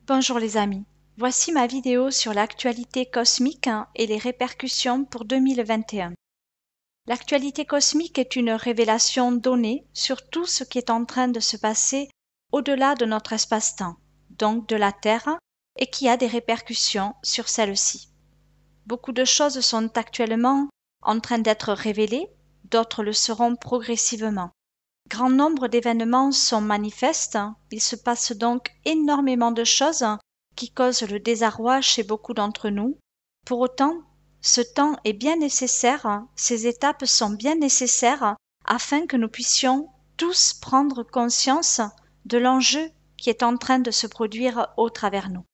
Bonjour les amis, voici ma vidéo sur l'actualité cosmique et les répercussions pour 2021. L'actualité cosmique est une révélation donnée sur tout ce qui est en train de se passer au-delà de notre espace-temps, donc de la Terre, et qui a des répercussions sur celle-ci. Beaucoup de choses sont actuellement en train d'être révélées, d'autres le seront progressivement. Grand nombre d'événements sont manifestes, il se passe donc énormément de choses qui causent le désarroi chez beaucoup d'entre nous. Pour autant, ce temps est bien nécessaire, ces étapes sont bien nécessaires afin que nous puissions tous prendre conscience de l'enjeu qui est en train de se produire au travers nous.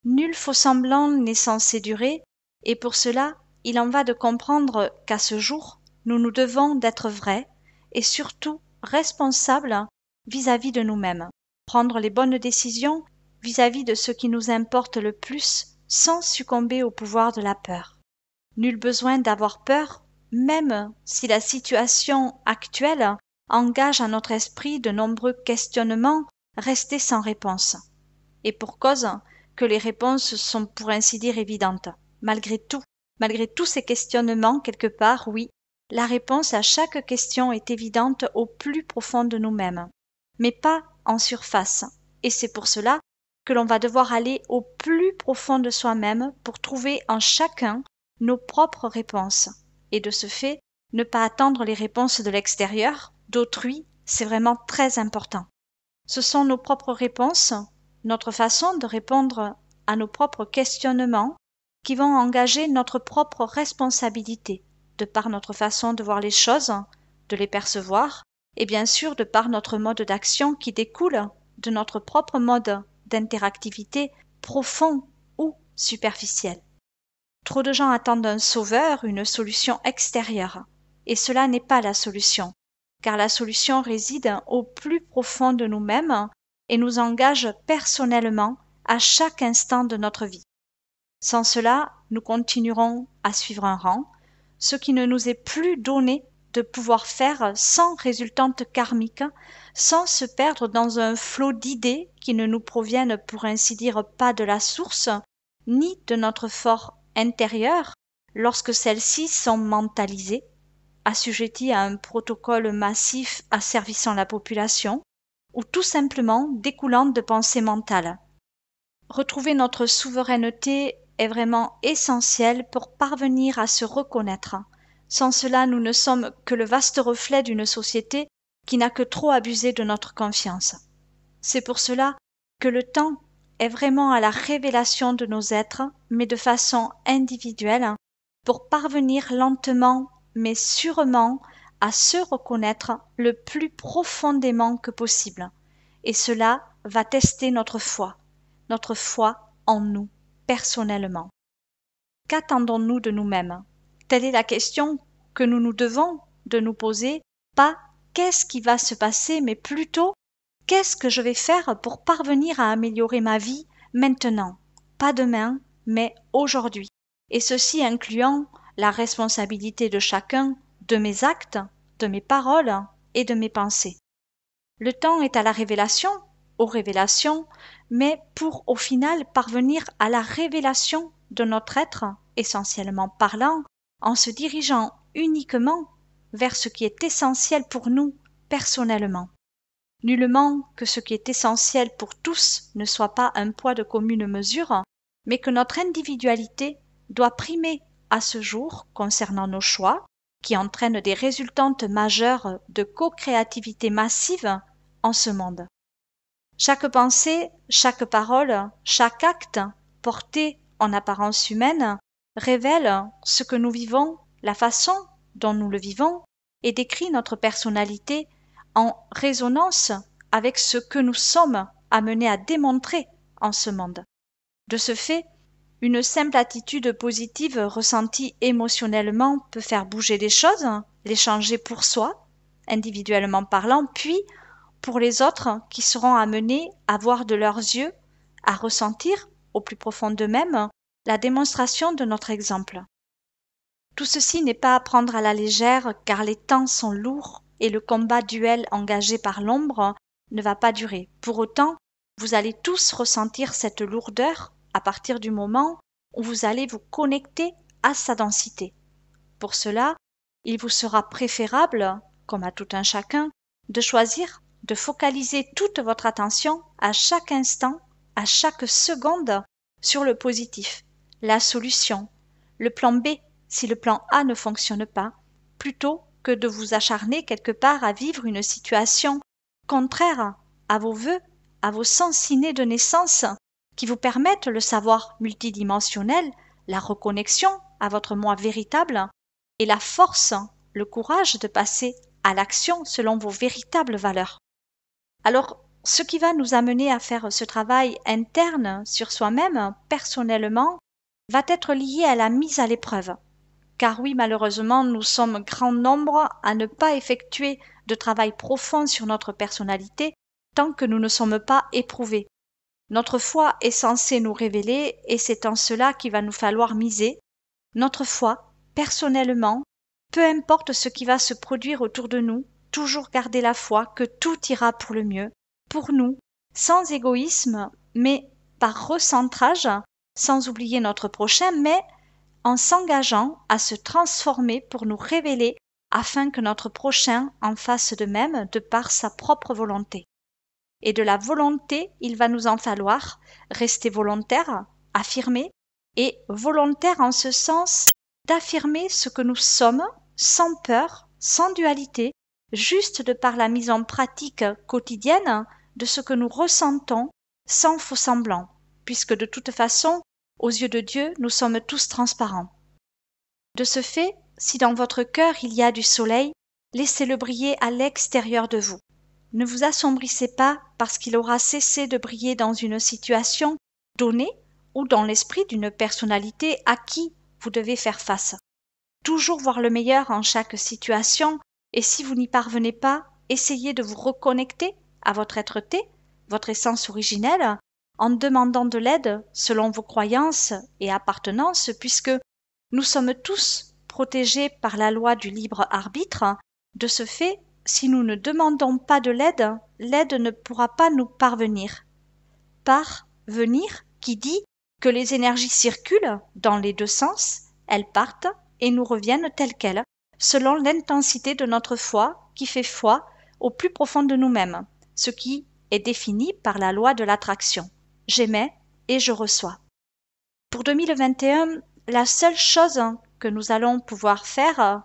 Nul faux semblant n'est censé durer, et pour cela, il en va de comprendre qu'à ce jour, nous nous devons d'être vrais et surtout responsables vis-à-vis de nous-mêmes, prendre les bonnes décisions vis-à-vis de ce qui nous importe le plus sans succomber au pouvoir de la peur. Nul besoin d'avoir peur, même si la situation actuelle engage à notre esprit de nombreux questionnements restés sans réponse. Et pour cause que les réponses sont pour ainsi dire évidentes. Malgré tous ces questionnements, quelque part, oui, la réponse à chaque question est évidente au plus profond de nous-mêmes, mais pas en surface. Et c'est pour cela que l'on va devoir aller au plus profond de soi-même pour trouver en chacun nos propres réponses. Et de ce fait, ne pas attendre les réponses de l'extérieur, d'autrui, c'est vraiment très important. Ce sont nos propres réponses, notre façon de répondre à nos propres questionnements qui vont engager notre propre responsabilité, de par notre façon de voir les choses, de les percevoir, et bien sûr de par notre mode d'action qui découle de notre propre mode d'interactivité profond ou superficiel. Trop de gens attendent un sauveur, une solution extérieure, et cela n'est pas la solution, car la solution réside au plus profond de nous-mêmes et nous engage personnellement à chaque instant de notre vie. Sans cela, nous continuerons à suivre un rang, ce qui ne nous est plus donné de pouvoir faire sans résultante karmique, sans se perdre dans un flot d'idées qui ne nous proviennent pour ainsi dire pas de la source, ni de notre fort intérieur, lorsque celles-ci sont mentalisées, assujetties à un protocole massif asservissant la population, ou tout simplement découlant de pensées mentales. Retrouver notre souveraineté est vraiment essentiel pour parvenir à se reconnaître. Sans cela, nous ne sommes que le vaste reflet d'une société qui n'a que trop abusé de notre confiance. C'est pour cela que le temps est vraiment à la révélation de nos êtres, mais de façon individuelle, pour parvenir lentement mais sûrement à se reconnaître le plus profondément que possible. Et cela va tester notre foi en nous, personnellement. Qu'attendons-nous de nous-mêmes? Telle est la question que nous nous devons de nous poser, pas qu'est-ce qui va se passer, mais plutôt qu'est-ce que je vais faire pour parvenir à améliorer ma vie maintenant, pas demain, mais aujourd'hui, et ceci incluant la responsabilité de chacun de mes actes, de mes paroles et de mes pensées. Le temps est à la révélation, aux révélations, mais pour au final parvenir à la révélation de notre être, essentiellement parlant, en se dirigeant uniquement vers ce qui est essentiel pour nous personnellement. Nullement que ce qui est essentiel pour tous ne soit pas un poids de commune mesure, mais que notre individualité doit primer à ce jour concernant nos choix, qui entraînent des résultantes majeures de co-créativité massive en ce monde. Chaque pensée, chaque parole, chaque acte porté en apparence humaine révèle ce que nous vivons, la façon dont nous le vivons, et décrit notre personnalité en résonance avec ce que nous sommes amenés à démontrer en ce monde. De ce fait, une simple attitude positive ressentie émotionnellement peut faire bouger les choses, les changer pour soi, individuellement parlant, puis pour les autres qui seront amenés à voir de leurs yeux, à ressentir au plus profond d'eux-mêmes la démonstration de notre exemple. Tout ceci n'est pas à prendre à la légère car les temps sont lourds et le combat duel engagé par l'ombre ne va pas durer. Pour autant, Vous allez tous ressentir cette lourdeur à partir du moment où vous allez vous connecter à sa densité. Pour cela, il vous sera préférable, comme à tout un chacun, de choisir de focaliser toute votre attention à chaque instant, à chaque seconde, sur le positif, la solution, le plan B si le plan A ne fonctionne pas, plutôt que de vous acharner quelque part à vivre une situation contraire à vos vœux, à vos sens innés de naissance, qui vous permettent le savoir multidimensionnel, la reconnexion à votre moi véritable et la force, le courage de passer à l'action selon vos véritables valeurs. Alors, ce qui va nous amener à faire ce travail interne sur soi-même, personnellement, va être lié à la mise à l'épreuve. Car oui, malheureusement, nous sommes grand nombre à ne pas effectuer de travail profond sur notre personnalité tant que nous ne sommes pas éprouvés. Notre foi est censée nous révéler et c'est en cela qu'il va nous falloir miser. Notre foi, personnellement, peu importe ce qui va se produire autour de nous, toujours garder la foi que tout ira pour le mieux, pour nous, sans égoïsme, mais par recentrage, sans oublier notre prochain, mais en s'engageant à se transformer pour nous révéler afin que notre prochain en fasse de même de par sa propre volonté. Et de la volonté, il va nous en falloir rester volontaire, affirmer, et volontaire en ce sens d'affirmer ce que nous sommes, sans peur, sans dualité, juste de par la mise en pratique quotidienne de ce que nous ressentons, sans faux semblant, puisque de toute façon, aux yeux de Dieu, nous sommes tous transparents. De ce fait, si dans votre cœur il y a du soleil, laissez-le briller à l'extérieur de vous. Ne vous assombrissez pas parce qu'il aura cessé de briller dans une situation donnée ou dans l'esprit d'une personnalité à qui vous devez faire face. Toujours voir le meilleur en chaque situation, et si vous n'y parvenez pas, essayez de vous reconnecter à votre être-té, votre essence originelle, en demandant de l'aide selon vos croyances et appartenances, puisque nous sommes tous protégés par la loi du libre arbitre. De ce fait, si nous ne demandons pas de l'aide, l'aide ne pourra pas nous parvenir. Parvenir qui dit que les énergies circulent dans les deux sens, elles partent et nous reviennent telles quelles, selon l'intensité de notre foi qui fait foi au plus profond de nous-mêmes, ce qui est défini par la loi de l'attraction. J'émets et je reçois. Pour 2021, la seule chose que nous allons pouvoir faire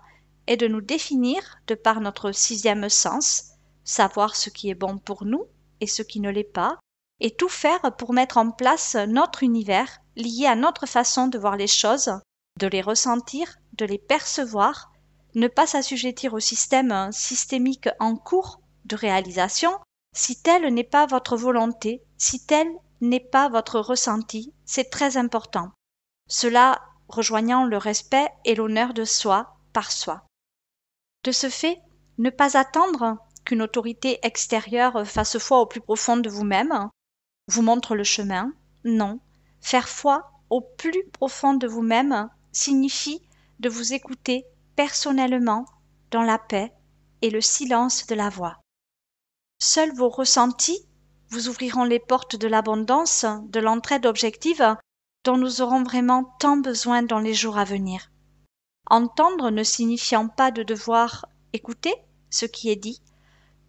est de nous définir de par notre sixième sens, savoir ce qui est bon pour nous et ce qui ne l'est pas, et tout faire pour mettre en place notre univers lié à notre façon de voir les choses, de les ressentir, de les percevoir, ne pas s'assujettir au système systémique en cours de réalisation, si telle n'est pas votre volonté, si tel n'est pas votre ressenti, c'est très important. Cela rejoignant le respect et l'honneur de soi par soi. De ce fait, ne pas attendre qu'une autorité extérieure fasse foi au plus profond de vous-même, vous montre le chemin, non. Faire foi au plus profond de vous-même signifie de vous écouter personnellement dans la paix et le silence de la voix. Seuls vos ressentis vous ouvriront les portes de l'abondance, de l'entraide objective dont nous aurons vraiment tant besoin dans les jours à venir. Entendre ne signifiant pas de devoir écouter ce qui est dit,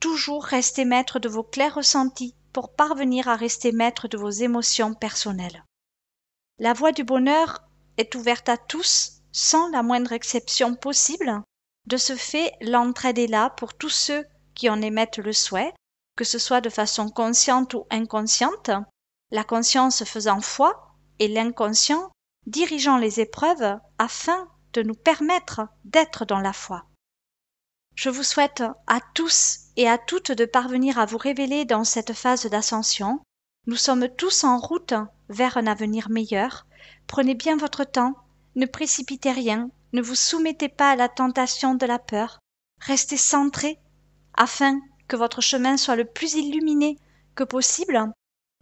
toujours rester maître de vos clairs ressentis pour parvenir à rester maître de vos émotions personnelles. La voie du bonheur est ouverte à tous, sans la moindre exception possible. De ce fait, l'entraide est là pour tous ceux qui en émettent le souhait, que ce soit de façon consciente ou inconsciente, la conscience faisant foi et l'inconscient dirigeant les épreuves afin de nous permettre d'être dans la foi. Je vous souhaite à tous et à toutes de parvenir à vous révéler dans cette phase d'ascension. Nous sommes tous en route vers un avenir meilleur. Prenez bien votre temps, ne précipitez rien, ne vous soumettez pas à la tentation de la peur. Restez centrés afin que votre chemin soit le plus illuminé que possible.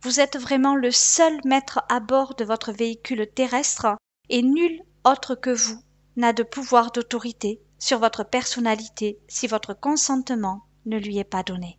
Vous êtes vraiment le seul maître à bord de votre véhicule terrestre et nul autre que vous n'a de pouvoir d'autorité sur votre personnalité si votre consentement ne lui est pas donné.